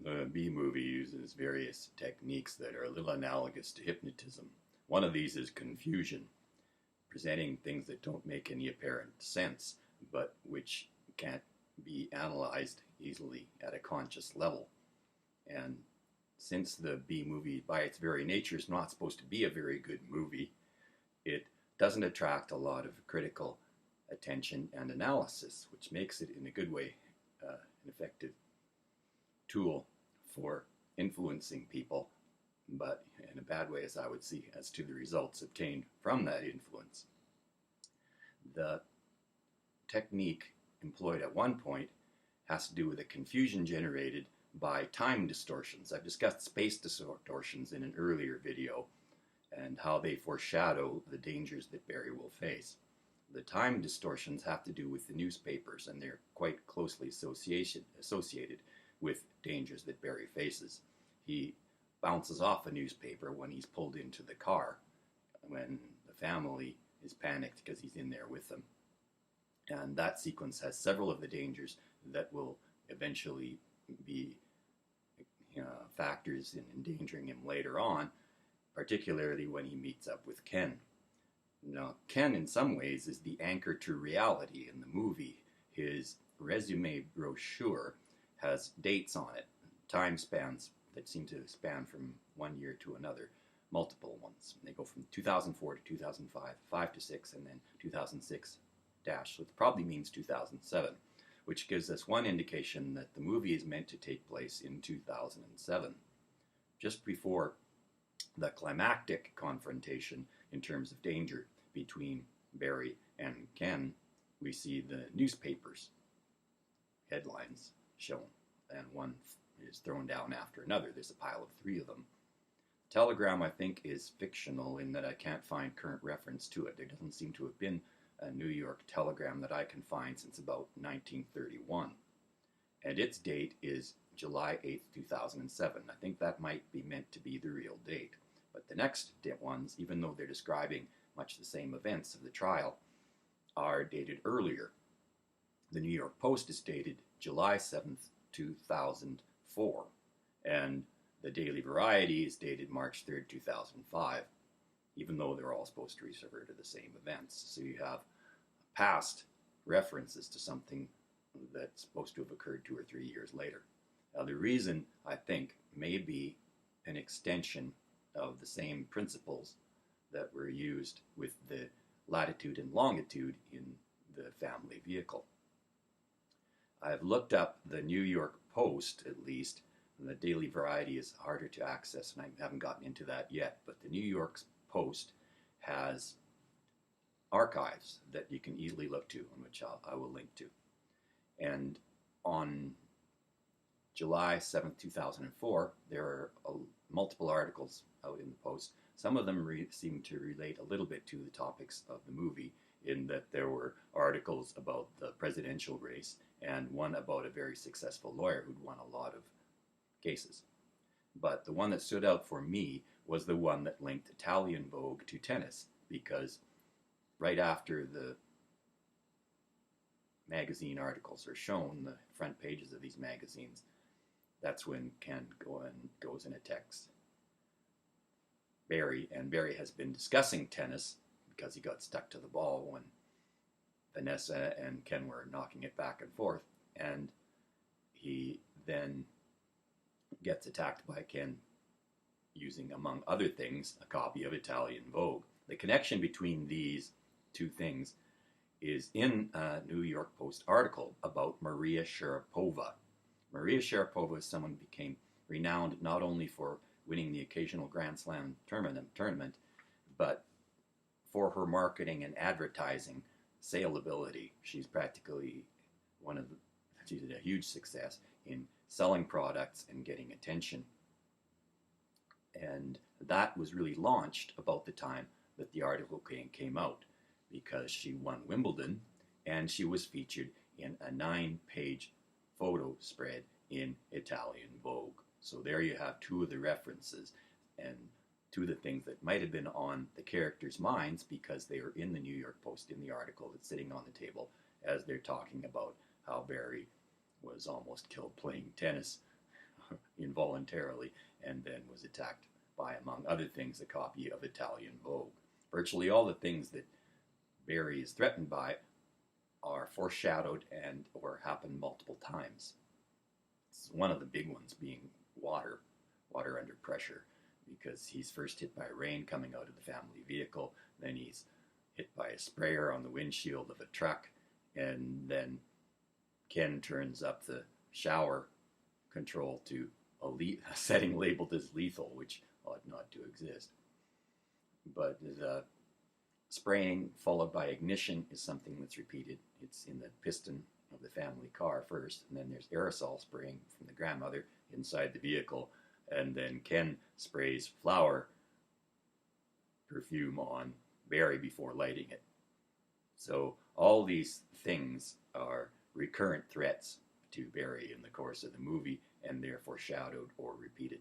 The B movie uses various techniques that are a little analogous to hypnotism. One of these is confusion, presenting things that don't make any apparent sense, but which can't be analyzed easily at a conscious level. And since the B movie, by its very nature, is not supposed to be a very good movie, it doesn't attract a lot of critical attention and analysis, which makes it, in a good way, an effective tool for influencing people, but in a bad way, as I would see, as to the results obtained from that influence. The technique employed at one point has to do with the confusion generated by time distortions. I've discussed space distortions in an earlier video and how they foreshadow the dangers that Barry will face. The time distortions have to do with the newspapers, and they're quite closely associated with dangers that Barry faces. He bounces off a newspaper when he's pulled into the car, when the family is panicked because he's in there with them. And that sequence has several of the dangers that will eventually be factors in endangering him later on, particularly when he meets up with Ken. Now, Ken, in some ways, is the anchor to reality in the movie. His resume brochure has dates on it, time spans that seem to span from one year to another, multiple ones. They go from 2004 to 2005, 5 to 6, and then 2006 dash, which probably means 2007, which gives us one indication that the movie is meant to take place in 2007, just before the climactic confrontation in terms of danger between Barry and Ken. We see the newspapers headlines shown, and one is thrown down after another. There's a pile of 3 of them. Telegram, I think, is fictional in that I can't find current reference to it. There doesn't seem to have been a New York telegram that I can find since about 1931. And its date is July 8th, 2007. I think that might be meant to be the real date. But the next ones, even though they're describing much the same events of the trial, are dated earlier. The New York Post is dated July 7th, 2004. And the Daily Variety is dated March 3rd, 2005, even though they're all supposed to refer to the same events. So you have past references to something that's supposed to have occurred 2 or 3 years later. Now, the reason, I think, may be an extension of the same principles that were used with the latitude and longitude in the family vehicle. I've looked up the New York Post, at least. And the Daily Variety is harder to access, and I haven't gotten into that yet. But the New York Post has archives that you can easily look to, and which I will link to. And on July 7th, 2004, there are multiple articles out in the Post. Some of them seem to relate a little bit to the topics of the movie, in that there were articles about the presidential race and one about a very successful lawyer who'd won a lot of cases. But the one that stood out for me was the one that linked Italian Vogue to tennis, because right after the magazine articles are shown, the front pages of these magazines, that's when Ken goes and attacks Barry, and Barry has been discussing tennis because he got stuck to the ball when Vanessa and Ken were knocking it back and forth, and he then gets attacked by Ken using, among other things, a copy of Italian Vogue. The connection between these 2 things is in a New York Post article about Maria Sharapova. Maria Sharapova is someone who became renowned not only for winning the occasional Grand Slam tournament, but for her marketing and advertising saleability. She's practically she's a huge success in selling products and getting attention. And that was really launched about the time that the article came out, because she won Wimbledon and she was featured in a 9-page photo spread in Italian Vogue. So there you have 2 of the references and 2 of the things that might have been on the characters' minds, because they are in the New York Post in the article that's sitting on the table as they're talking about how Barry was almost killed playing tennis, involuntarily, and then was attacked by, among other things, a copy of Italian Vogue. Virtually all the things that Barry is threatened by are foreshadowed and or happen multiple times. One of the big ones being water under pressure, because he's first hit by rain coming out of the family vehicle, then he's hit by a sprayer on the windshield of a truck, and then Ken turns up the shower control to a setting labeled as lethal, which ought not to exist. But the spraying followed by ignition is something that's repeated. It's in the piston of the family car first, and then there's aerosol spraying from the grandmother inside the vehicle, and then Ken sprays flower perfume on Barry before lighting it. So all these things are recurrent threats to Barry in the course of the movie, and they're foreshadowed or repeated.